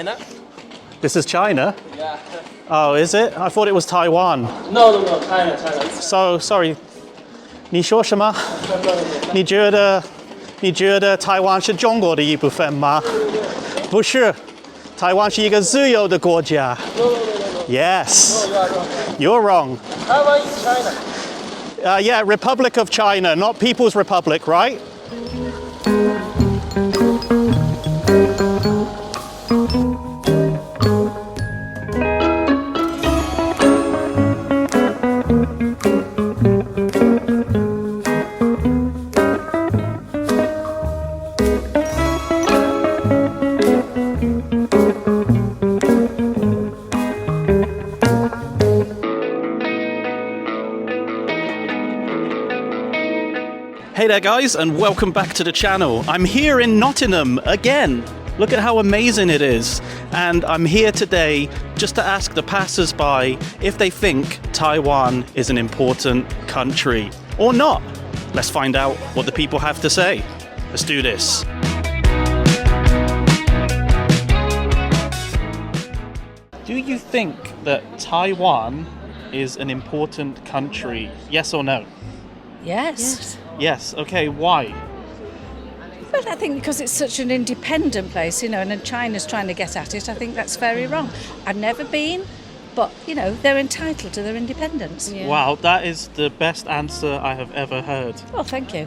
China. This is China? Yeah. Oh, is it? I thought it was Taiwan. No, China. So, sorry. 你说什么？你觉得台湾是中国的一部分吗？不是，台湾是一个自由的国家。Yes. No, You're wrong. Taiwan is China. Yeah, Republic of China, not People's Republic, right? Hey there guys, and welcome back to the channel. I'm here in Nottingham again. Look at how amazing it is. And I'm here today just to ask the passers-by if they think Taiwan is an important country or not. Let's find out what the people have to say. Let's do this. Do you think that Taiwan is an important country? Yes or no? Yes. Yes, okay, why? Well, I think because it's such an independent place, and then China's trying to get at it, I think that's very wrong. I've never been, but, they're entitled to their independence. Yeah. Wow, that is the best answer I have ever heard. Oh, thank you.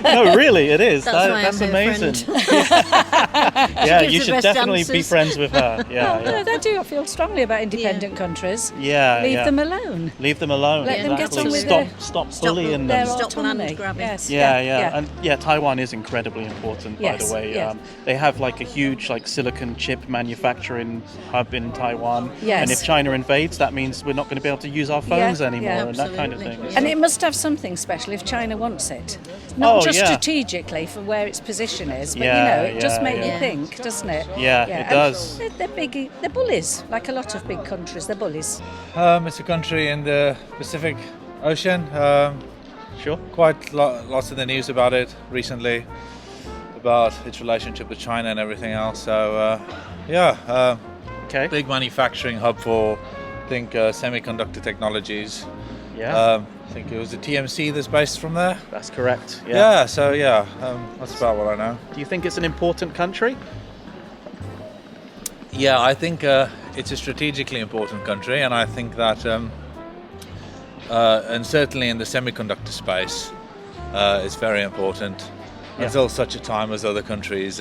No, really, it is. That's amazing. Yeah, you should definitely be friends with her. Yeah, No, I do. I feel strongly about independent countries. Yeah, Leave them alone. Leave them alone. Let them get on with Stop bullying their them. autonomy. grabbing. Yes. And Taiwan is incredibly important, by the way. Yes. They have like a huge silicon chip manufacturing hub in Taiwan. Yes. And if China invades, that means we're not going to be able to use our phones anymore and that kind of thing. And it must have something special if China wants it. Not just strategically for where its position is, but it just makes you think, doesn't it? Yeah, it does. They're bullies, like a lot of big countries, they're bullies. It's a country in the Pacific Ocean. Sure. Quite lots of the news about it recently, about its relationship with China and everything else. So, Okay. big manufacturing hub for, I think, semiconductor technologies. Yeah. I think it was the TMC that's based from there. That's correct. That's about what I know. Do you think it's an important country? Yeah, I think it's a strategically important country, and I think that, and certainly in the semiconductor space, it's very important until such a time as other countries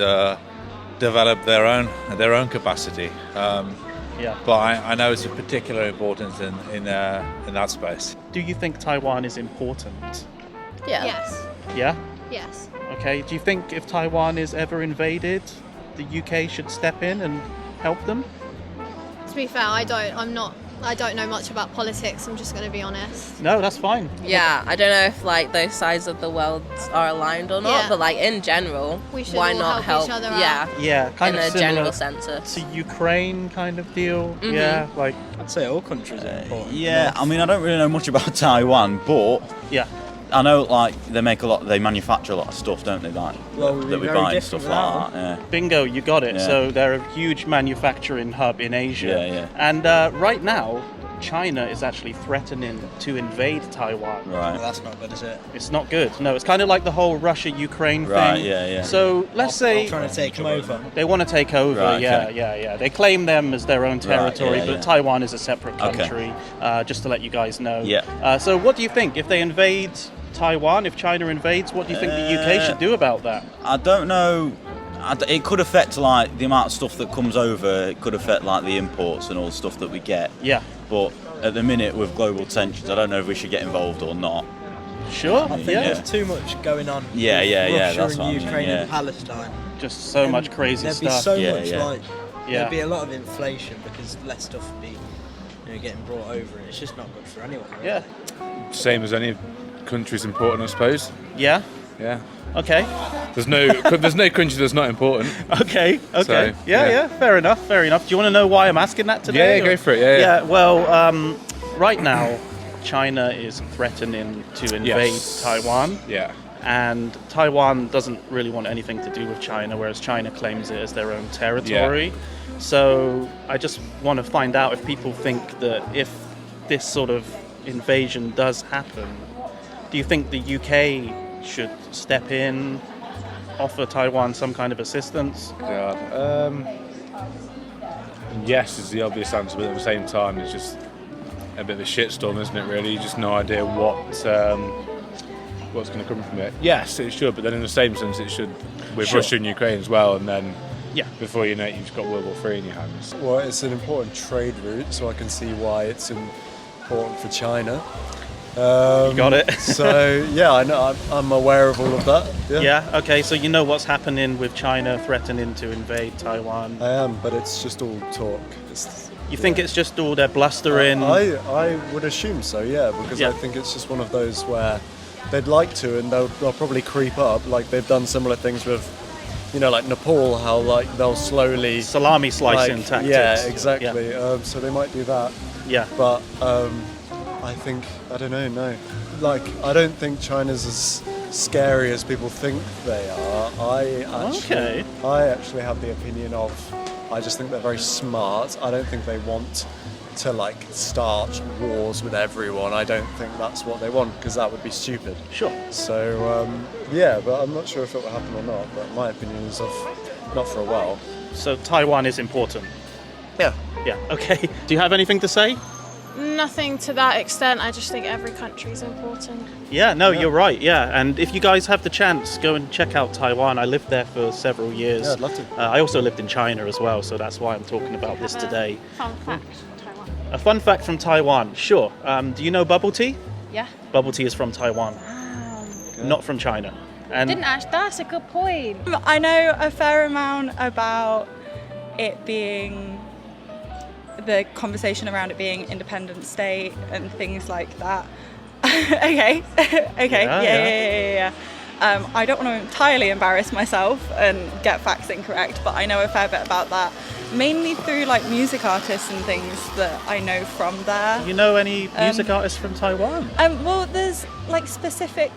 develop their own capacity. But I know it's of particular importance in that space. Do you think Taiwan is important? Yeah. Yes. Yeah? Yes. Okay. Do you think if Taiwan is ever invaded, the UK should step in and help them? To be fair, I don't know much about politics. I'm just going to be honest. No, that's fine. Yeah, I don't know if those sides of the world are aligned or not, Yeah. but in general, We should why all not help each other out. Yeah, Yeah, kind in of a similar general sense. to Ukraine kind of deal. Yeah, I'd say all countries are important. Yeah, I mean, I don't really know much about Taiwan, but yeah. I know they manufacture a lot of stuff, don't they? That we buy and stuff like that. Yeah. Bingo, you got it. Yeah. So they're a huge manufacturing hub in Asia. Yeah. And right now, China is actually threatening to invade Taiwan. Right. Well, that's not good, is it? It's not good. No, it's kind of like the whole Russia-Ukraine thing. Right, yeah. So let's say Trying to take them over. they want to take over. Right, Yeah, okay. yeah. They claim them as their own territory, yeah. but Taiwan is a separate Okay. country. Just to let you guys know. Yeah. So what do you think if they invade Taiwan? If China invades, what do you think the UK should do about that? I don't know. It could affect the amount of stuff that comes over. It could affect the imports and all the stuff that we get. Yeah. But at the minute, with global tensions, I don't know if we should get involved or not. Sure. I think yeah. there's too much going on. Yeah, Russia that's what I and mean, Ukraine yeah. and Palestine. Just so much crazy There'd stuff. be so Yeah, much yeah. there'd be a lot of inflation because less stuff would be getting brought over, and it's just not good for anyone. Really. Yeah. Same as any country's important, I suppose. Yeah. Yeah. Okay. There's no country that's not important. Okay. So, yeah. Fair enough. Do you want to know why I'm asking that today? Yeah, go for it. Yeah. Well, right now, China is threatening to invade Taiwan. Yeah. And Taiwan doesn't really want anything to do with China, whereas China claims it as their own territory. So I just want to find out if people think that if this sort of invasion does happen, do you think the UK should step in, offer Taiwan some kind of assistance? Yeah. Yes is the obvious answer, but at the same time, it's just a bit of a shitstorm, isn't it? Really, you just no idea what's going to come from it. Yes, it should, but then in the same sense, it should with Sure. Russia and Ukraine as well, and then Yeah. before you know it, you've got World War III in your hands. Well, it's an important trade route, so I can see why it's important for China. You got it. So yeah, I know. I'm aware of all of that. Yeah, okay, so you know what's happening with China threatening to invade Taiwan. I am, but it's just all talk. You think it's just all their blustering? I would assume so, yeah, because Yeah. I think it's just one of those where they'd like to, and they'll probably creep up, like they've done similar things with, like Nepal, how like they'll slowly Salami slicing tactics. Yeah, exactly. So they might do that. Yeah. But I think I don't know. No, like I don't think China's as scary as people think they are. I actually have the opinion of. I just think they're very smart. I don't think they want to like start wars with everyone. I don't think that's what they want because that would be stupid. Sure. So yeah, but I'm not sure if it will happen or not. But my opinion is of not for a while. So Taiwan is important. Yeah. Yeah. Okay. Do you have anything to say? Nothing to that extent. I just think every country is important. Yeah, no, you're right. Yeah, and if you guys have the chance, go and check out Taiwan. I lived there for several years. Yeah, I'd love to. I also lived in China as well, so that's why I'm talking about this today. Fun fact, Taiwan. A fun fact from Taiwan, sure. Do you know bubble tea? Yeah. Bubble tea is from Taiwan, not from China. And Didn't ask. That's a good point. I know a fair amount about it being the conversation around it being independent state and things like that. Okay. Yeah. I don't want to entirely embarrass myself and get facts incorrect, but I know a fair bit about that, mainly through like music artists and things that I know from there. you know any music artists from Taiwan? Well, there's like specific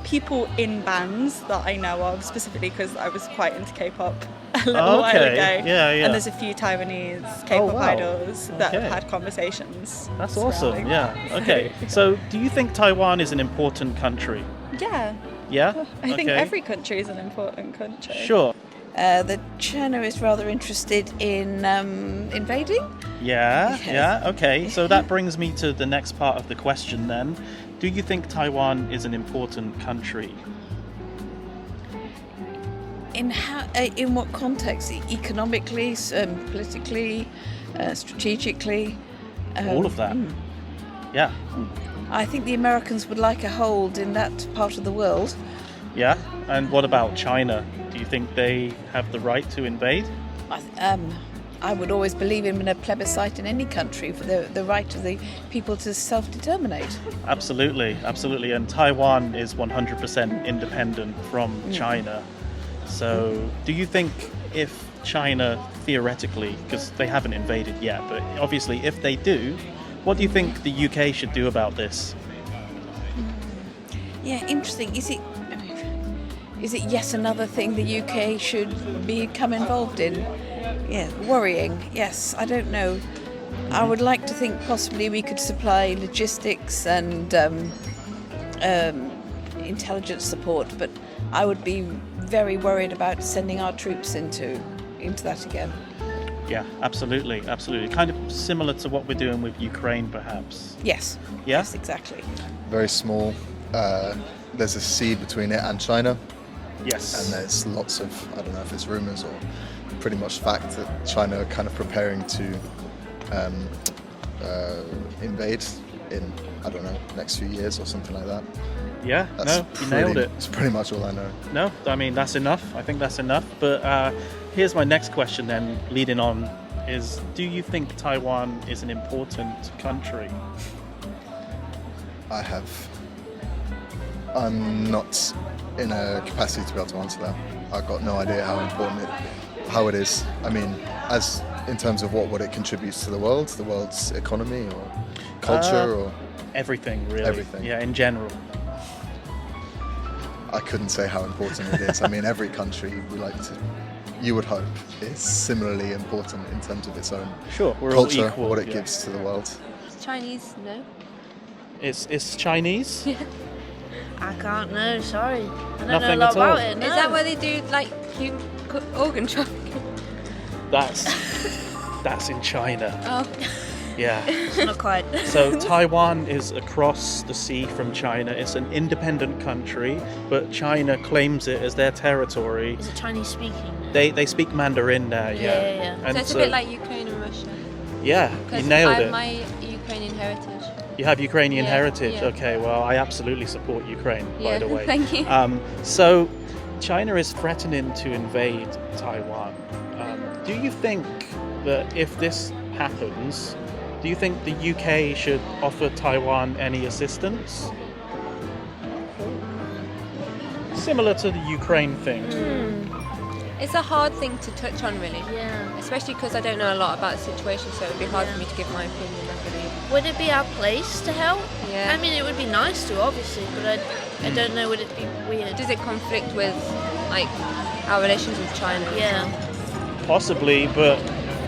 people in bands that I know of, specifically because I was quite into K-pop a little while ago. Yeah. And there's a few Taiwanese K-pop wow. idols that Okay. have had conversations. That's awesome. surrounding Yeah. that. Okay. So, do you think Taiwan is an important country? Yeah, Yeah. I think Okay. every country is an important country. Sure. That China is rather interested in invading. Yeah, Yes. yeah, okay. So that brings me to the next part of the question then. Do you think Taiwan is an important country? In what context? Economically, politically, strategically? All of that. Yeah, I think the Americans would like a hold in that part of the world. yeah. And what about China? Do you think they have the right to invade? I would always believe in a plebiscite in any country for the right of the people to self-determinate. Absolutely, absolutely. And Taiwan is 100% independent from China. So do you think if China theoretically, because they haven't invaded yet, but obviously if they do, what do you think the UK should do about this? Yeah, interesting. Is it yet another thing the UK should become involved in? Yeah, worrying. Yes, I don't know. I would like to think possibly we could supply logistics and intelligence support, but I would be very worried about sending our troops into that again. Yeah, absolutely, absolutely. Kind of similar to what we're doing with Ukraine, perhaps. Yes. Yeah? Yes, exactly. Very small. There's a sea between it and China. Yes. And there's lots of, I don't know if it's rumours or pretty much fact that China are kind of preparing to invade in, I don't know, next few years or something like that. Yeah, That's no, you nailed it. That's pretty much all I know. No, I mean, that's enough. I think that's enough. But here's my next question then, leading on, is do you think Taiwan is an important country? I'm not in a capacity to be able to answer that. I've got no idea how important how it is. I mean, as in terms of what it contributes to the world's economy or culture or... Everything, really. Everything. Yeah, in general. I couldn't say how important it is. I mean, every country we like to you would hope, is similarly important in terms of its own Sure, we're all culture, equal, what it yeah. gives to the world. Chinese, no. It's Chinese? I can't know, sorry. I don't Nothing know a lot at all. about it. No. Is that where they do like organ trafficking? That's in China. Oh. Yeah. Not quite. So Taiwan is across the sea from China. It's an independent country, but China claims it as their territory. Is it Chinese speaking? They speak Mandarin there, yeah. Yeah. And So it's a bit like Ukraine and Russia. Yeah, you 'Cause nailed I have it. my Ukrainian heritage. You have Ukrainian Yeah, heritage. yeah. Okay, well, I absolutely support Ukraine, by Yeah, the way. thank you. So China is threatening to invade Taiwan. Do you think that if this happens, do you think the UK should offer Taiwan any assistance? Similar to the Ukraine thing. It's a hard thing to touch on, really. Yeah. Especially because I don't know a lot about the situation, so it would be hard for me to give my opinion, I believe. Would it be our place to help? Yeah. I mean, it would be nice to, obviously, but I don't know, would it be weird? Does it conflict with, like, our relations with China? Yeah. Possibly, but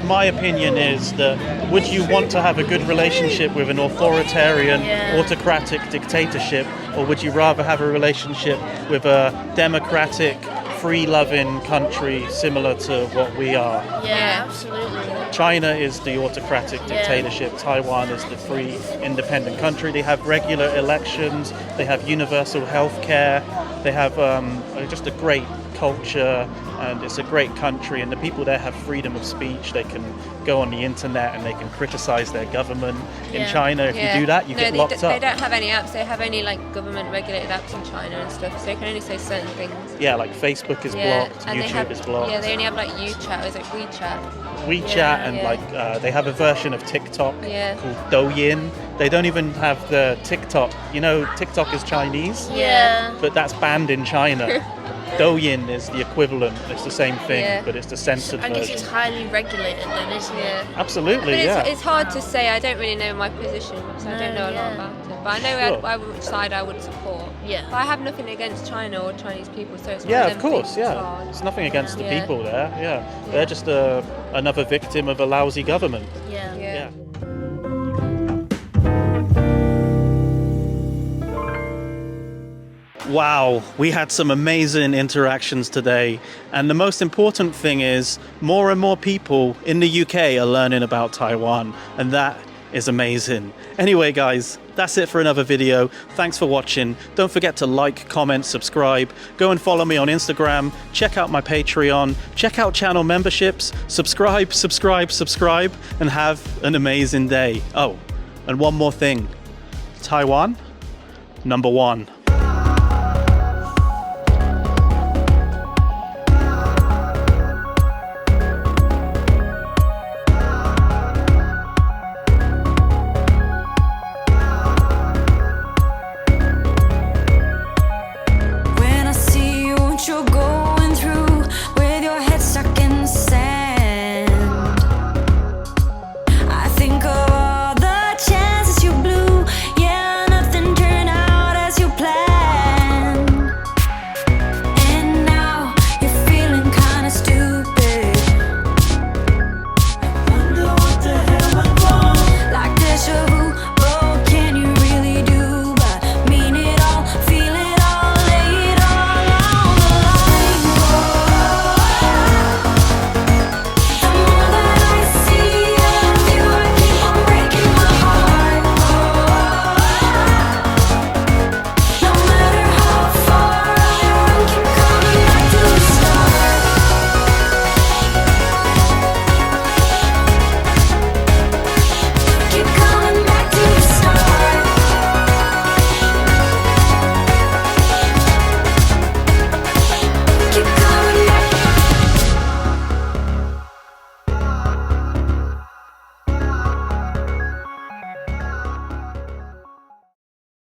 my opinion is that would you want to have a good relationship with an authoritarian, autocratic dictatorship, or would you rather have a relationship with a democratic, free-loving country similar to what we are? Yeah, absolutely. China is the autocratic dictatorship. Taiwan is the free, independent country. They have regular elections. They have universal health care. They have just a great culture, and it's a great country, and the people there have freedom of speech. They can go on the internet and they can criticize their government. In China, if you do that, you get locked up. They don't have any apps. They have only like government-regulated apps in China and stuff, so they can only say certain things. Yeah, like Facebook is blocked, and YouTube is blocked. Yeah, they only have like WeChat, or is it WeChat? WeChat and they have a version of TikTok called Douyin. They don't even have the TikTok. You know, TikTok is Chinese. Yeah. But that's banned in China. Douyin is the equivalent. It's the same thing, but it's the censored I guess version. it's highly regulated then, isn't it? Absolutely, But it's hard to say. I don't really know my position because I don't know a lot about it. But I know which side I would support. Yeah. But I have nothing against China or Chinese people, so it's one Yeah, of of them course, things. It's yeah. hard. It's nothing against the Yeah. people there, They're just another victim of a lousy government. Yeah. Wow, we had some amazing interactions today, and the most important thing is more and more people in the UK are learning about Taiwan, and that is amazing. Anyway guys, that's it for another video. Thanks for watching. Don't forget to like, comment, subscribe. Go and follow me on Instagram. Check out my Patreon. Check out channel memberships. Subscribe, and have an amazing day. Oh, and one more thing. Taiwan, #1.